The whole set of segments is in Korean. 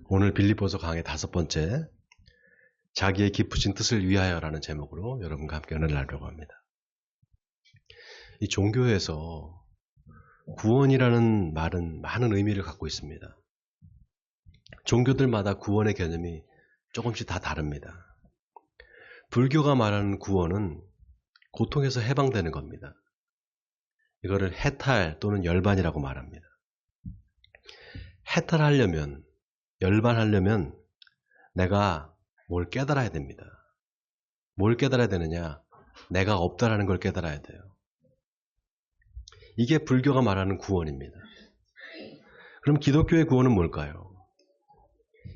오늘 빌립보서 강의 5번째 자기의 깊으신 뜻을 위하여라는 제목으로 여러분과 함께 은혜를 나누려고 합니다. 이 종교에서 구원이라는 말은 많은 의미를 갖고 있습니다. 종교들마다 구원의 개념이 조금씩 다 다릅니다. 불교가 말하는 구원은 고통에서 해방되는 겁니다. 이거를 해탈 또는 열반이라고 말합니다. 해탈하려면, 열반하려면 내가 뭘 깨달아야 됩니다. 뭘 깨달아야 되느냐? 내가 없다라는 걸 깨달아야 돼요. 이게 불교가 말하는 구원입니다. 그럼 기독교의 구원은 뭘까요?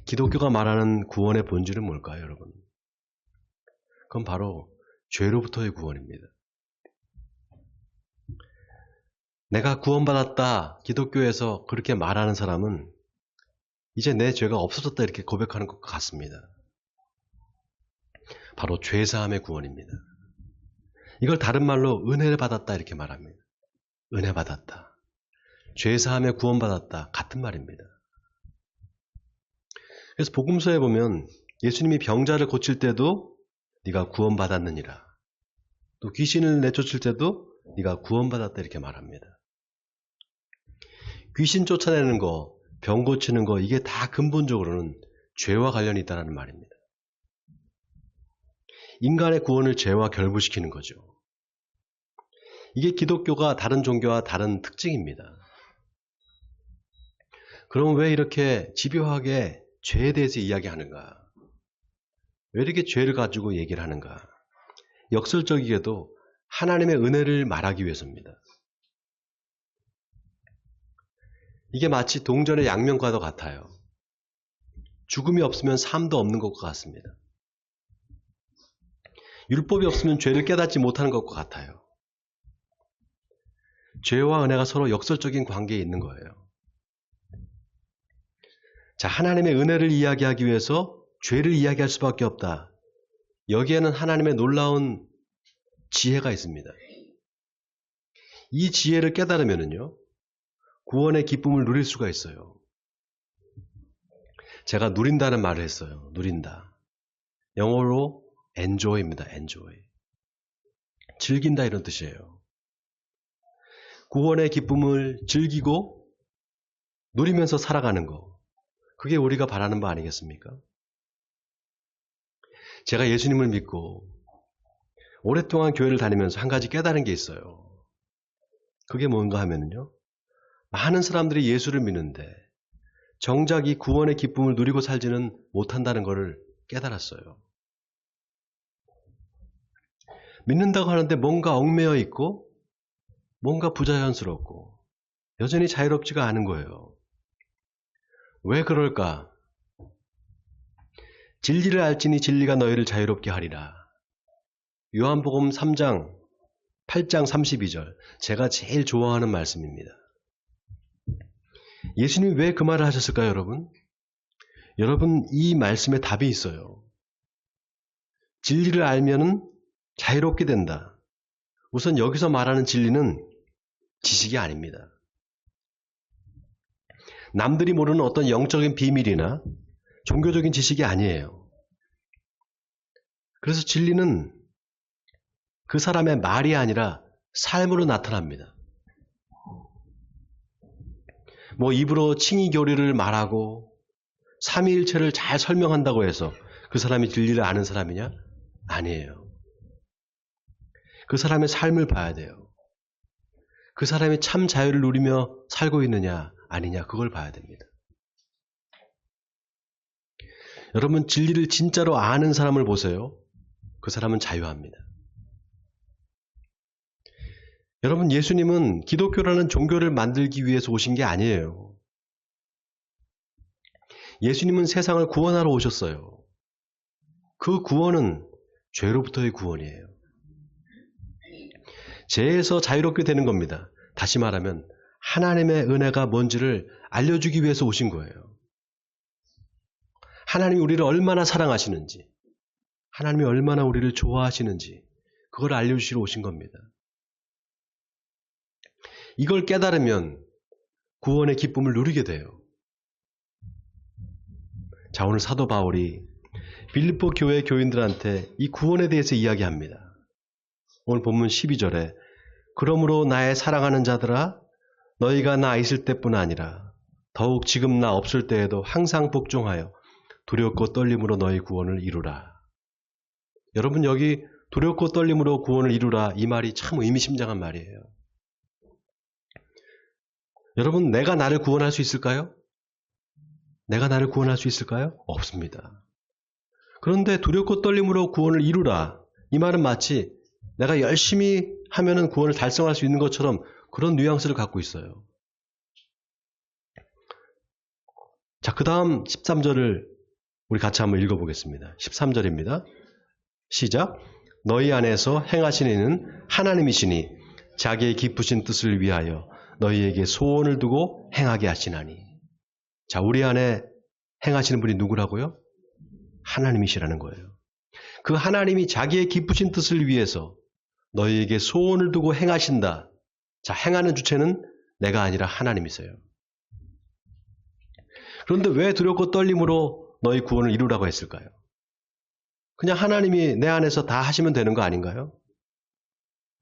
기독교가 말하는 구원의 본질은 뭘까요, 여러분? 그건 바로 죄로부터의 구원입니다. 내가 구원받았다, 기독교에서 그렇게 말하는 사람은 이제 내 죄가 없어졌다 이렇게 고백하는 것 같습니다. 바로 죄사함의 구원입니다. 이걸 다른 말로 은혜를 받았다 이렇게 말합니다. 은혜 받았다. 죄사함에 구원받았다. 같은 말입니다. 그래서 복음서에 보면 예수님이 병자를 고칠 때도 네가 구원받았느니라. 또 귀신을 내쫓을 때도 네가 구원받았다 이렇게 말합니다. 귀신 쫓아내는 거, 병 고치는 거 이게 다 근본적으로는 죄와 관련이 있다는 말입니다. 인간의 구원을 죄와 결부시키는 거죠. 이게 기독교가 다른 종교와 다른 특징입니다. 그럼 왜 이렇게 집요하게 죄에 대해서 이야기하는가? 왜 이렇게 죄를 가지고 얘기를 하는가? 역설적이게도 하나님의 은혜를 말하기 위해서입니다. 이게 마치 동전의 양면과도 같아요. 죽음이 없으면 삶도 없는 것과 같습니다. 율법이 없으면 죄를 깨닫지 못하는 것과 같아요. 죄와 은혜가 서로 역설적인 관계에 있는 거예요. 자, 하나님의 은혜를 이야기하기 위해서 죄를 이야기할 수밖에 없다. 여기에는 하나님의 놀라운 지혜가 있습니다. 이 지혜를 깨달으면요, 구원의 기쁨을 누릴 수가 있어요. 제가 누린다는 말을 했어요. 누린다. 영어로 enjoy입니다. enjoy. 즐긴다 이런 뜻이에요. 구원의 기쁨을 즐기고 누리면서 살아가는 거. 그게 우리가 바라는 바 아니겠습니까? 제가 예수님을 믿고 오랫동안 교회를 다니면서 한 가지 깨달은 게 있어요. 그게 뭔가 하면요, 많은 사람들이 예수를 믿는데 정작 이 구원의 기쁨을 누리고 살지는 못한다는 것을 깨달았어요. 믿는다고 하는데 뭔가 얽매여 있고 뭔가 부자연스럽고 여전히 자유롭지가 않은 거예요. 왜 그럴까? 진리를 알지니 진리가 너희를 자유롭게 하리라. 요한복음 3장 8장 32절, 제가 제일 좋아하는 말씀입니다. 예수님이 왜 그 말을 하셨을까요, 여러분? 여러분, 이 말씀에 답이 있어요. 진리를 알면은 자유롭게 된다. 우선 여기서 말하는 진리는 지식이 아닙니다. 남들이 모르는 어떤 영적인 비밀이나 종교적인 지식이 아니에요. 그래서 진리는 그 사람의 말이 아니라 삶으로 나타납니다. 뭐 입으로 칭의교리를 말하고 삼위일체를 잘 설명한다고 해서 그 사람이 진리를 아는 사람이냐? 아니에요. 그 사람의 삶을 봐야 돼요. 그 사람이 참 자유를 누리며 살고 있느냐 아니냐 그걸 봐야 됩니다. 여러분, 진리를 진짜로 아는 사람을 보세요. 그 사람은 자유합니다. 여러분, 예수님은 기독교라는 종교를 만들기 위해서 오신 게 아니에요. 예수님은 세상을 구원하러 오셨어요. 그 구원은 죄로부터의 구원이에요. 죄에서 자유롭게 되는 겁니다. 다시 말하면 하나님의 은혜가 뭔지를 알려주기 위해서 오신 거예요. 하나님이 우리를 얼마나 사랑하시는지, 하나님이 얼마나 우리를 좋아하시는지 그걸 알려주시러 오신 겁니다. 이걸 깨달으면 구원의 기쁨을 누리게 돼요. 자, 오늘 사도 바울이 빌립보 교회 교인들한테 이 구원에 대해서 이야기합니다. 오늘 본문 12절에 그러므로 나의 사랑하는 자들아 너희가 나 있을 때뿐 아니라 더욱 지금 나 없을 때에도 항상 복종하여 두렵고 떨림으로 너희 구원을 이루라. 여러분, 여기 두렵고 떨림으로 구원을 이루라, 이 말이 참 의미심장한 말이에요. 여러분, 내가 나를 구원할 수 있을까요? 내가 나를 구원할 수 있을까요? 없습니다. 그런데 두렵고 떨림으로 구원을 이루라, 이 말은 마치 내가 열심히 하면은 구원을 달성할 수 있는 것처럼 그런 뉘앙스를 갖고 있어요. 자, 그 다음 13절을 우리 같이 한번 읽어보겠습니다. 13절입니다. 시작. 너희 안에서 행하시는 이는 하나님이시니 자기의 기쁘신 뜻을 위하여 너희에게 소원을 두고 행하게 하시나니. 자, 우리 안에 행하시는 분이 누구라고요? 하나님이시라는 거예요. 그 하나님이 자기의 기쁘신 뜻을 위해서 너희에게 소원을 두고 행하신다. 자, 행하는 주체는 내가 아니라 하나님이세요. 그런데 왜 두렵고 떨림으로 너희 구원을 이루라고 했을까요? 그냥 하나님이 내 안에서 다 하시면 되는 거 아닌가요?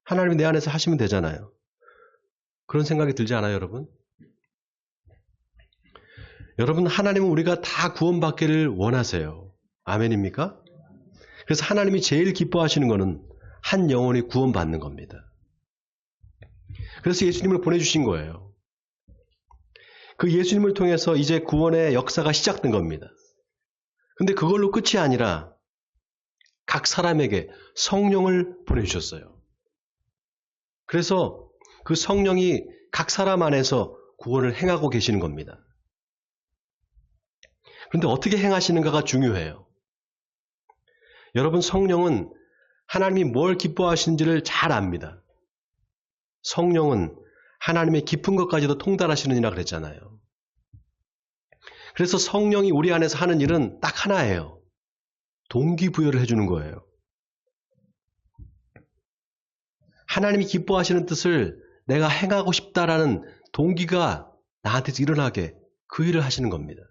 하나님이 내 안에서 하시면 되잖아요. 그런 생각이 들지 않아요, 여러분? 여러분, 하나님은 우리가 다 구원받기를 원하세요. 아멘입니까? 그래서 하나님이 제일 기뻐하시는 것은 한 영혼이 구원받는 겁니다. 그래서 예수님을 보내주신 거예요. 그 예수님을 통해서 이제 구원의 역사가 시작된 겁니다. 근데 그걸로 끝이 아니라 각 사람에게 성령을 보내주셨어요. 그래서 그 성령이 각 사람 안에서 구원을 행하고 계시는 겁니다. 그런데 어떻게 행하시는가가 중요해요. 여러분, 성령은 하나님이 뭘 기뻐하시는지를 잘 압니다. 성령은 하나님의 깊은 것까지도 통달하시느니라 그랬잖아요. 그래서 성령이 우리 안에서 하는 일은 딱 하나예요. 동기부여를 해주는 거예요. 하나님이 기뻐하시는 뜻을 내가 행하고 싶다라는 동기가 나한테서 일어나게 그 일을 하시는 겁니다.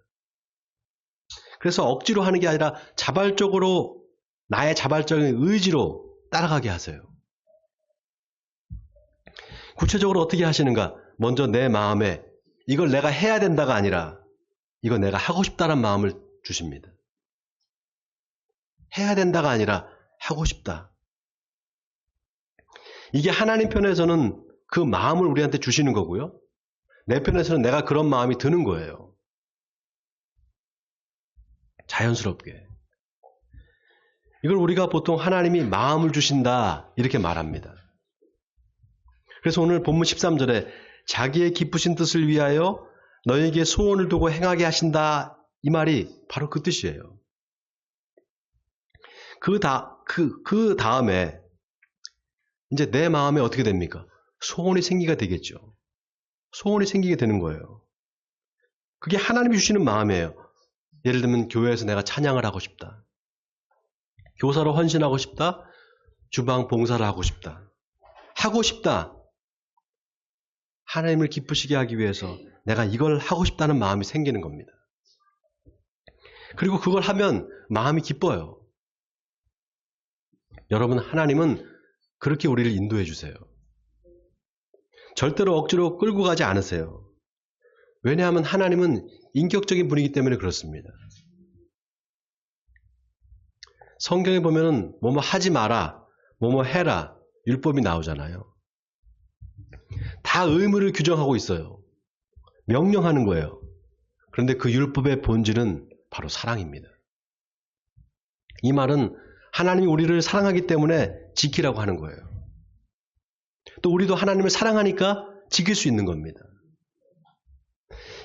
그래서 억지로 하는 게 아니라 자발적으로 나의 자발적인 의지로 따라가게 하세요. 구체적으로 어떻게 하시는가? 먼저 내 마음에 이걸 내가 해야 된다가 아니라 이거 내가 하고 싶다는 마음을 주십니다. 해야 된다가 아니라 하고 싶다. 이게 하나님 편에서는 그 마음을 우리한테 주시는 거고요. 내 편에서는 내가 그런 마음이 드는 거예요. 자연스럽게. 이걸 우리가 보통 하나님이 마음을 주신다 이렇게 말합니다. 그래서 오늘 본문 13절에 자기의 기쁘신 뜻을 위하여 너에게 소원을 두고 행하게 하신다, 이 말이 바로 그 뜻이에요. 그 다음에 이제 내 마음에 어떻게 됩니까? 소원이 생기게 되겠죠. 소원이 생기게 되는 거예요. 그게 하나님이 주시는 마음이에요. 예를 들면 교회에서 내가 찬양을 하고 싶다. 교사로 헌신하고 싶다. 주방 봉사를 하고 싶다. 하고 싶다. 하나님을 기쁘시게 하기 위해서 내가 이걸 하고 싶다는 마음이 생기는 겁니다. 그리고 그걸 하면 마음이 기뻐요. 여러분, 하나님은 그렇게 우리를 인도해 주세요. 절대로 억지로 끌고 가지 않으세요. 왜냐하면 하나님은 인격적인 분이기 때문에 그렇습니다. 성경에 보면은 뭐뭐 하지 마라, 뭐뭐 해라, 율법이 나오잖아요. 다 의무를 규정하고 있어요. 명령하는 거예요. 그런데 그 율법의 본질은 바로 사랑입니다. 이 말은 하나님이 우리를 사랑하기 때문에 지키라고 하는 거예요. 또 우리도 하나님을 사랑하니까 지킬 수 있는 겁니다.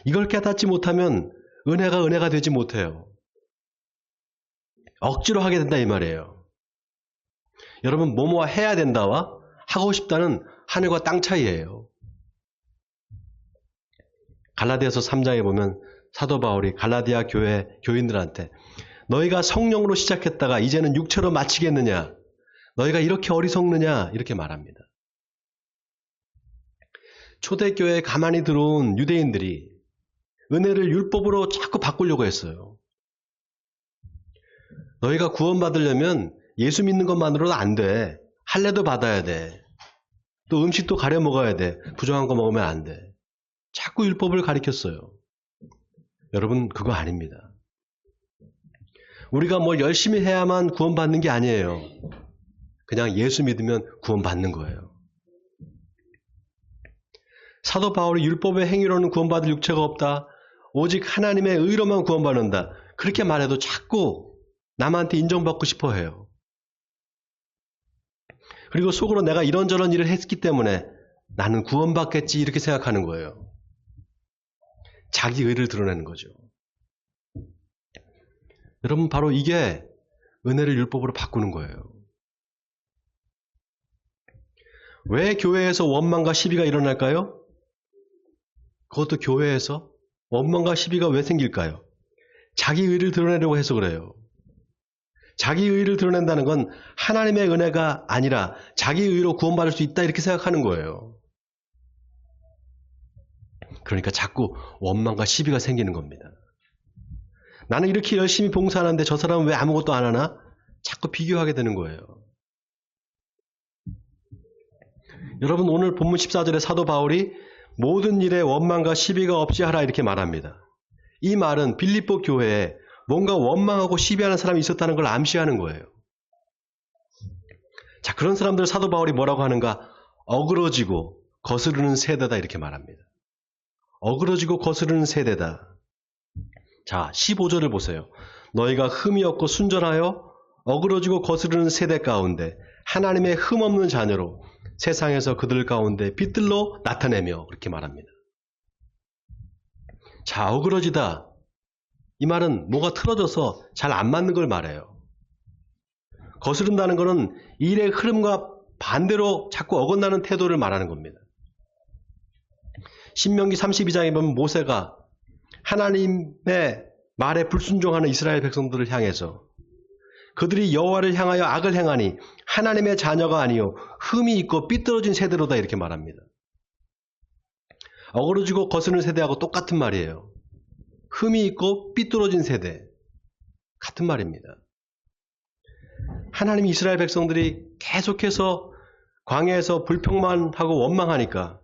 이걸 깨닫지 못하면 은혜가 되지 못해요. 억지로 하게 된다 이 말이에요. 여러분, 뭐뭐 해야 된다와 하고 싶다는 하늘과 땅 차이예요. 갈라디아서 3장에 보면 사도 바울이 갈라디아 교회 교인들한테 너희가 성령으로 시작했다가 이제는 육체로 마치겠느냐? 너희가 이렇게 어리석느냐? 이렇게 말합니다. 초대교회에 가만히 들어온 유대인들이 은혜를 율법으로 자꾸 바꾸려고 했어요. 너희가 구원받으려면 예수 믿는 것만으로도 안 돼. 할례도 받아야 돼. 또 음식도 가려 먹어야 돼. 부정한 거 먹으면 안 돼. 자꾸 율법을 가리켰어요. 여러분, 그거 아닙니다. 우리가 뭘 열심히 해야만 구원받는 게 아니에요. 그냥 예수 믿으면 구원받는 거예요. 사도 바울이 율법의 행위로는 구원받을 육체가 없다. 오직 하나님의 의로만 구원받는다. 그렇게 말해도 자꾸 남한테 인정받고 싶어 해요. 그리고 속으로 내가 이런저런 일을 했기 때문에 나는 구원받겠지 이렇게 생각하는 거예요. 자기 의를 드러내는 거죠. 여러분, 바로 이게 은혜를 율법으로 바꾸는 거예요. 왜 교회에서 원망과 시비가 일어날까요? 그것도 교회에서 원망과 시비가 왜 생길까요? 자기 의를 드러내려고 해서 그래요. 자기 의를 드러낸다는 건 하나님의 은혜가 아니라 자기 의로 구원받을 수 있다 이렇게 생각하는 거예요. 그러니까 자꾸 원망과 시비가 생기는 겁니다. 나는 이렇게 열심히 봉사하는데 저 사람은 왜 아무것도 안 하나? 자꾸 비교하게 되는 거예요. 여러분, 오늘 본문 14절에 사도 바울이 모든 일에 원망과 시비가 없이 하라 이렇게 말합니다. 이 말은 빌립보 교회에 뭔가 원망하고 시비하는 사람이 있었다는 걸 암시하는 거예요. 자, 그런 사람들 사도 바울이 뭐라고 하는가? 어그러지고 거스르는 세대다 이렇게 말합니다. 어그러지고 거스르는 세대다. 자, 15절을 보세요. 너희가 흠이 없고 순전하여 어그러지고 거스르는 세대 가운데 하나님의 흠 없는 자녀로 세상에서 그들 가운데 빛들로 나타내며 그렇게 말합니다. 자, 어그러지다. 이 말은 뭐가 틀어져서 잘 안 맞는 걸 말해요. 거스른다는 것은 일의 흐름과 반대로 자꾸 어긋나는 태도를 말하는 겁니다. 신명기 32장에 보면 모세가 하나님의 말에 불순종하는 이스라엘 백성들을 향해서 그들이 여호와를 향하여 악을 행하니 하나님의 자녀가 아니요 흠이 있고 삐뚤어진 세대로다 이렇게 말합니다. 어그러지고 거스르는 세대하고 똑같은 말이에요. 흠이 있고 삐뚤어진 세대 같은 말입니다. 하나님이 이스라엘 백성들이 계속해서 광야에서 불평만하고 원망하니까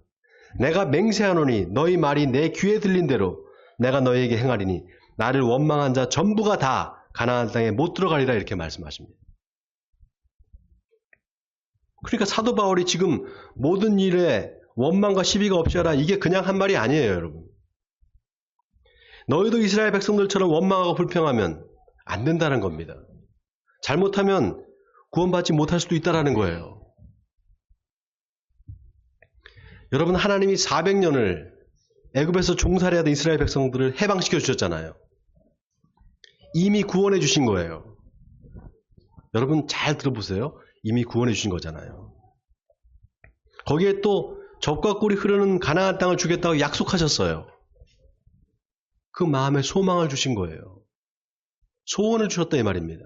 내가 맹세하노니 너희 말이 내 귀에 들린 대로 내가 너희에게 행하리니 나를 원망한 자 전부가 다 가나안 땅에 못 들어가리라 이렇게 말씀하십니다. 그러니까 사도 바울이 지금 모든 일에 원망과 시비가 없이 하라 이게 그냥 한 말이 아니에요, 여러분. 너희도 이스라엘 백성들처럼 원망하고 불평하면 안 된다는 겁니다. 잘못하면 구원받지 못할 수도 있다는 거예요. 여러분, 하나님이 400년을 애굽에서 종살이 하던 이스라엘 백성들을 해방시켜 주셨잖아요. 이미 구원해 주신 거예요. 여러분 잘 들어보세요. 이미 구원해 주신 거잖아요. 거기에 또 젖과 꿀이 흐르는 가나안 땅을 주겠다고 약속하셨어요. 그 마음에 소망을 주신 거예요. 소원을 주셨다 이 말입니다.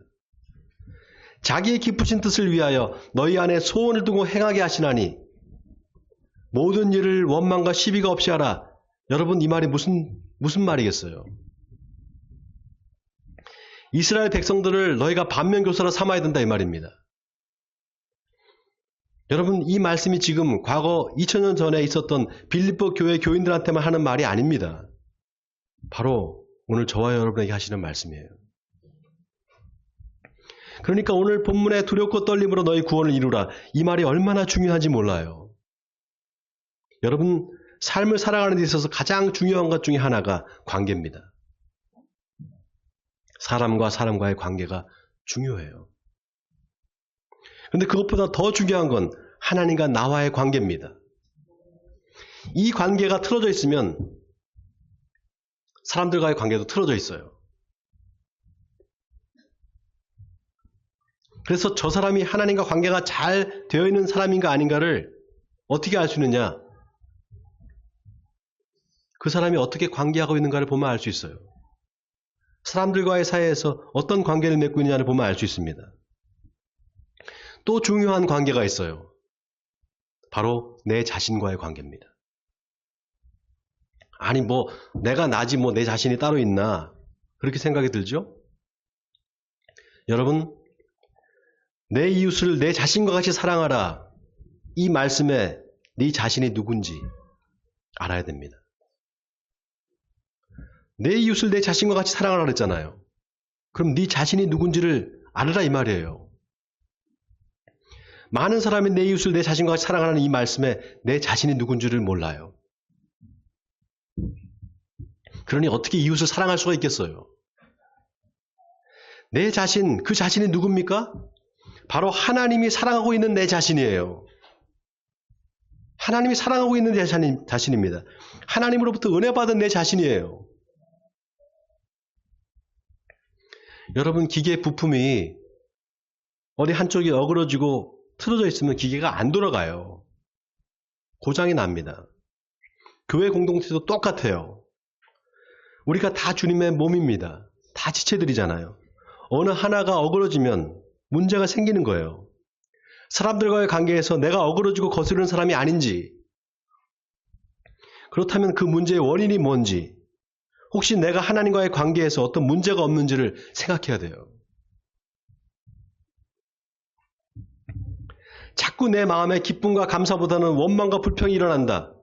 자기의 기쁘신 뜻을 위하여 너희 안에 소원을 두고 행하게 하시나니 모든 일을 원망과 시비가 없이 하라. 여러분, 이 말이 무슨 말이겠어요? 이스라엘 백성들을 너희가 반면교사로 삼아야 된다 이 말입니다. 여러분, 이 말씀이 지금 과거 2000년 전에 있었던 빌립보 교회 교인들한테만 하는 말이 아닙니다. 바로 오늘 저와 여러분에게 하시는 말씀이에요. 그러니까 오늘 본문에 두렵고 떨림으로 너희 구원을 이루라. 이 말이 얼마나 중요한지 몰라요. 여러분, 삶을 살아가는 데 있어서 가장 중요한 것 중에 하나가 관계입니다. 사람과 사람과의 관계가 중요해요. 그런데 그것보다 더 중요한 건 하나님과 나와의 관계입니다. 이 관계가 틀어져 있으면 사람들과의 관계도 틀어져 있어요. 그래서 저 사람이 하나님과 관계가 잘 되어 있는 사람인가 아닌가를 어떻게 알 수 있느냐? 그 사람이 어떻게 관계하고 있는가를 보면 알 수 있어요. 사람들과의 사이에서 어떤 관계를 맺고 있느냐를 보면 알 수 있습니다. 또 중요한 관계가 있어요. 바로 내 자신과의 관계입니다. 아니 내가 나지 내 자신이 따로 있나 그렇게 생각이 들죠? 여러분, 내 이웃을 내 자신과 같이 사랑하라. 이 말씀에 네 자신이 누군지 알아야 됩니다. 내 이웃을 내 자신과 같이 사랑하라 그랬잖아요. 그럼 네 자신이 누군지를 알아라 이 말이에요. 많은 사람이 내 이웃을 내 자신과 같이 사랑하라는 이 말씀에 내 자신이 누군지를 몰라요. 그러니 어떻게 이웃을 사랑할 수가 있겠어요? 내 자신, 그 자신이 누굽니까? 바로 하나님이 사랑하고 있는 내 자신이에요. 하나님이 사랑하고 있는 내 자신입니다. 하나님으로부터 은혜 받은 내 자신이에요. 여러분, 기계 부품이 어디 한쪽이 어그러지고 틀어져 있으면 기계가 안 돌아가요. 고장이 납니다. 교회 공동체도 똑같아요. 우리가 다 주님의 몸입니다. 다 지체들이잖아요. 어느 하나가 어그러지면 문제가 생기는 거예요. 사람들과의 관계에서 내가 어그러지고 거스르는 사람이 아닌지, 그렇다면 그 문제의 원인이 뭔지, 혹시 내가 하나님과의 관계에서 어떤 문제가 없는지를 생각해야 돼요. 자꾸 내 마음에 기쁨과 감사보다는 원망과 불평이 일어난다.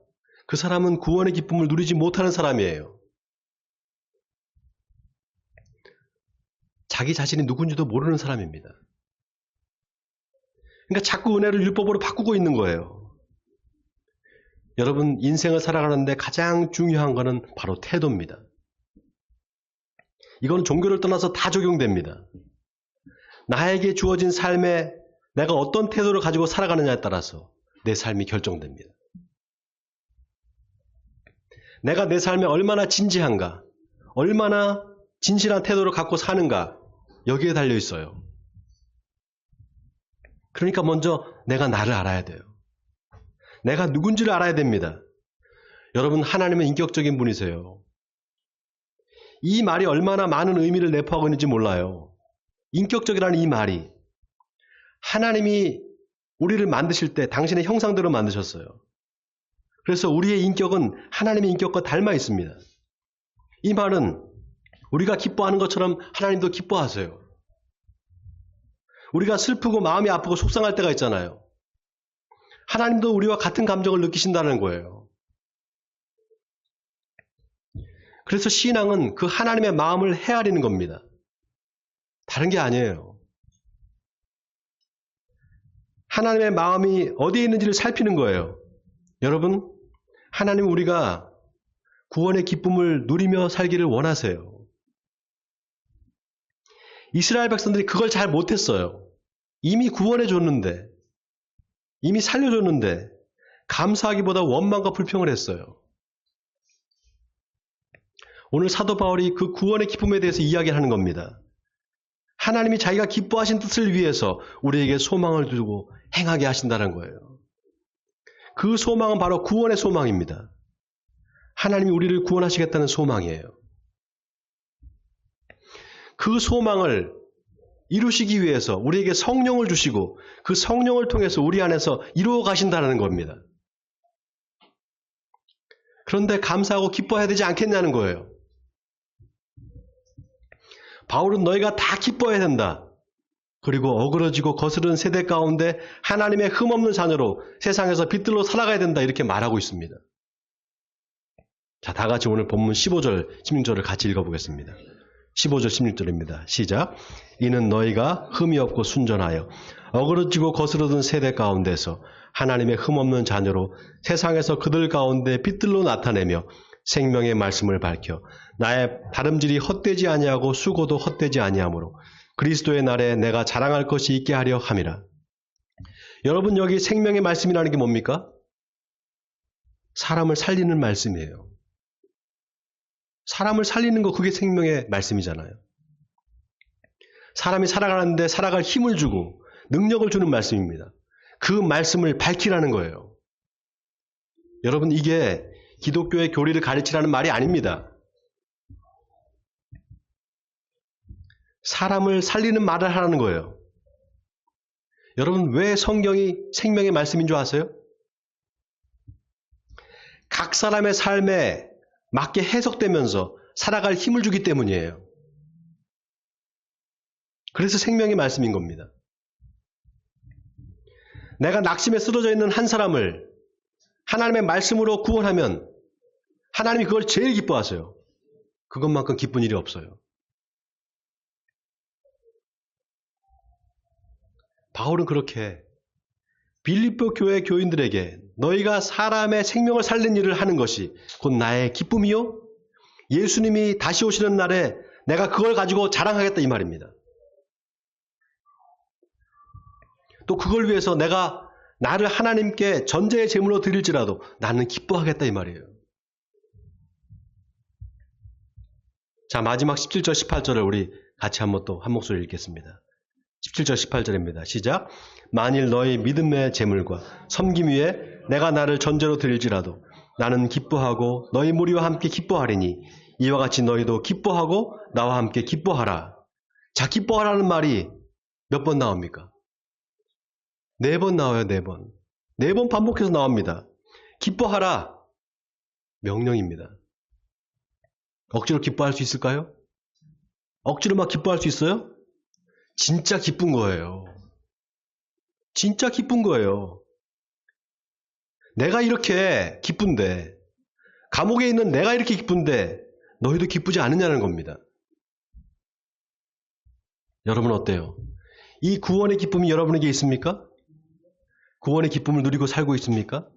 그 사람은 구원의 기쁨을 누리지 못하는 사람이에요. 자기 자신이 누군지도 모르는 사람입니다. 그러니까 자꾸 은혜를 율법으로 바꾸고 있는 거예요. 여러분, 인생을 살아가는데 가장 중요한 것은 바로 태도입니다. 이건 종교를 떠나서 다 적용됩니다. 나에게 주어진 삶에 내가 어떤 태도를 가지고 살아가느냐에 따라서 내 삶이 결정됩니다. 내가 내 삶에 얼마나 진지한가, 얼마나 진실한 태도를 갖고 사는가, 여기에 달려 있어요. 그러니까 먼저 내가 나를 알아야 돼요. 내가 누군지를 알아야 됩니다. 여러분, 하나님은 인격적인 분이세요. 이 말이 얼마나 많은 의미를 내포하고 있는지 몰라요. 인격적이라는 이 말이, 하나님이 우리를 만드실 때 당신의 형상대로 만드셨어요. 그래서 우리의 인격은 하나님의 인격과 닮아 있습니다. 이 말은 우리가 기뻐하는 것처럼 하나님도 기뻐하세요. 우리가 슬프고 마음이 아프고 속상할 때가 있잖아요. 하나님도 우리와 같은 감정을 느끼신다는 거예요. 그래서 신앙은 그 하나님의 마음을 헤아리는 겁니다. 다른 게 아니에요. 하나님의 마음이 어디에 있는지를 살피는 거예요. 여러분, 하나님은 우리가 구원의 기쁨을 누리며 살기를 원하세요. 이스라엘 백성들이 그걸 잘 못했어요. 이미 구원해 줬는데, 이미 살려줬는데 감사하기보다 원망과 불평을 했어요. 오늘 사도 바울이 그 구원의 기쁨에 대해서 이야기하는 겁니다. 하나님이 자기가 기뻐하신 뜻을 위해서 우리에게 소망을 두고 행하게 하신다는 거예요. 그 소망은 바로 구원의 소망입니다. 하나님이 우리를 구원하시겠다는 소망이에요. 그 소망을 이루시기 위해서 우리에게 성령을 주시고 그 성령을 통해서 우리 안에서 이루어 가신다는 겁니다. 그런데 감사하고 기뻐해야 되지 않겠냐는 거예요. 바울은 너희가 다 기뻐해야 된다. 그리고 어그러지고 거스르는 세대 가운데 하나님의 흠없는 자녀로 세상에서 빛들로 살아가야 된다. 이렇게 말하고 있습니다. 자, 다 같이 오늘 본문 15절, 16절을 같이 읽어보겠습니다. 15절, 16절입니다. 시작. 이는 너희가 흠이 없고 순전하여 어그러지고 거스르던 세대 가운데서 하나님의 흠없는 자녀로 세상에서 그들 가운데 빛들로 나타내며 생명의 말씀을 밝혀 나의 다름질이 헛되지 아니하고 수고도 헛되지 아니하므로 그리스도의 날에 내가 자랑할 것이 있게 하려 함이라. 여러분, 여기 생명의 말씀이라는 게 뭡니까? 사람을 살리는 말씀이에요. 사람을 살리는 거, 그게 생명의 말씀이잖아요. 사람이 살아가는데 살아갈 힘을 주고 능력을 주는 말씀입니다. 그 말씀을 밝히라는 거예요. 여러분, 이게 기독교의 교리를 가르치라는 말이 아닙니다. 사람을 살리는 말을 하라는 거예요. 여러분, 왜 성경이 생명의 말씀인 줄 아세요? 각 사람의 삶에 맞게 해석되면서 살아갈 힘을 주기 때문이에요. 그래서 생명의 말씀인 겁니다. 내가 낙심에 쓰러져 있는 한 사람을 하나님의 말씀으로 구원하면 하나님이 그걸 제일 기뻐하세요. 그것만큼 기쁜 일이 없어요. 바울은 그렇게 빌립보 교회 교인들에게 너희가 사람의 생명을 살린 일을 하는 것이 곧 나의 기쁨이요? 예수님이 다시 오시는 날에 내가 그걸 가지고 자랑하겠다 이 말입니다. 또 그걸 위해서 내가 나를 하나님께 전제의 제물로 드릴지라도 나는 기뻐하겠다 이 말이에요. 자, 마지막 17절 18절을 우리 같이 한번 또 한 목소리 읽겠습니다. 17절 18절입니다. 시작. 만일 너희 믿음의 제물과 섬김 위에 내가 나를 전제로 드릴지라도 나는 기뻐하고 너희 무리와 함께 기뻐하리니 이와 같이 너희도 기뻐하고 나와 함께 기뻐하라. 자, 기뻐하라는 말이 몇 번 나옵니까? 4번 나와요. 4번. 4번 반복해서 나옵니다. 기뻐하라. 명령입니다. 억지로 기뻐할 수 있을까요? 억지로 막 기뻐할 수 있어요? 진짜 기쁜 거예요. 진짜 기쁜 거예요. 내가 이렇게 기쁜데, 감옥에 있는 내가 이렇게 기쁜데 너희도 기쁘지 않느냐는 겁니다. 여러분 어때요? 이 구원의 기쁨이 여러분에게 있습니까? 구원의 기쁨을 누리고 살고 있습니까?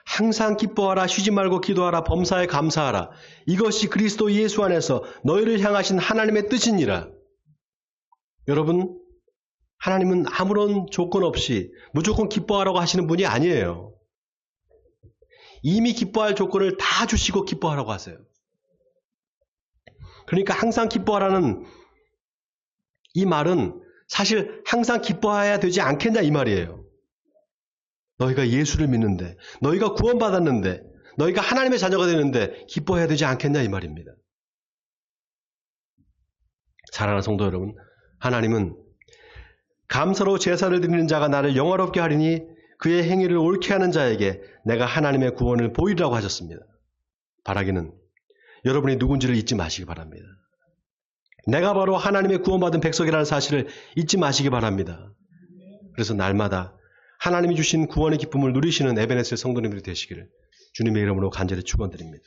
항상 기뻐하라, 쉬지 말고 기도하라, 범사에 감사하라. 이것이 그리스도 예수 안에서 너희를 향하신 하나님의 뜻이니라. 여러분, 하나님은 아무런 조건 없이 무조건 기뻐하라고 하시는 분이 아니에요. 이미 기뻐할 조건을 다 주시고 기뻐하라고 하세요. 그러니까 항상 기뻐하라는 이 말은 사실 항상 기뻐해야 되지 않겠냐 이 말이에요. 너희가 예수를 믿는데, 너희가 구원받았는데, 너희가 하나님의 자녀가 되는데 기뻐해야 되지 않겠냐 이 말입니다. 사랑하는 성도 여러분, 하나님은 감사로 제사를 드리는 자가 나를 영화롭게 하리니 그의 행위를 옳게 하는 자에게 내가 하나님의 구원을 보이리라고 하셨습니다. 바라기는 여러분이 누군지를 잊지 마시기 바랍니다. 내가 바로 하나님의 구원받은 백성이라는 사실을 잊지 마시기 바랍니다. 그래서 날마다 하나님이 주신 구원의 기쁨을 누리시는 에베네스의 성도님들이 되시기를 주님의 이름으로 간절히 축원드립니다.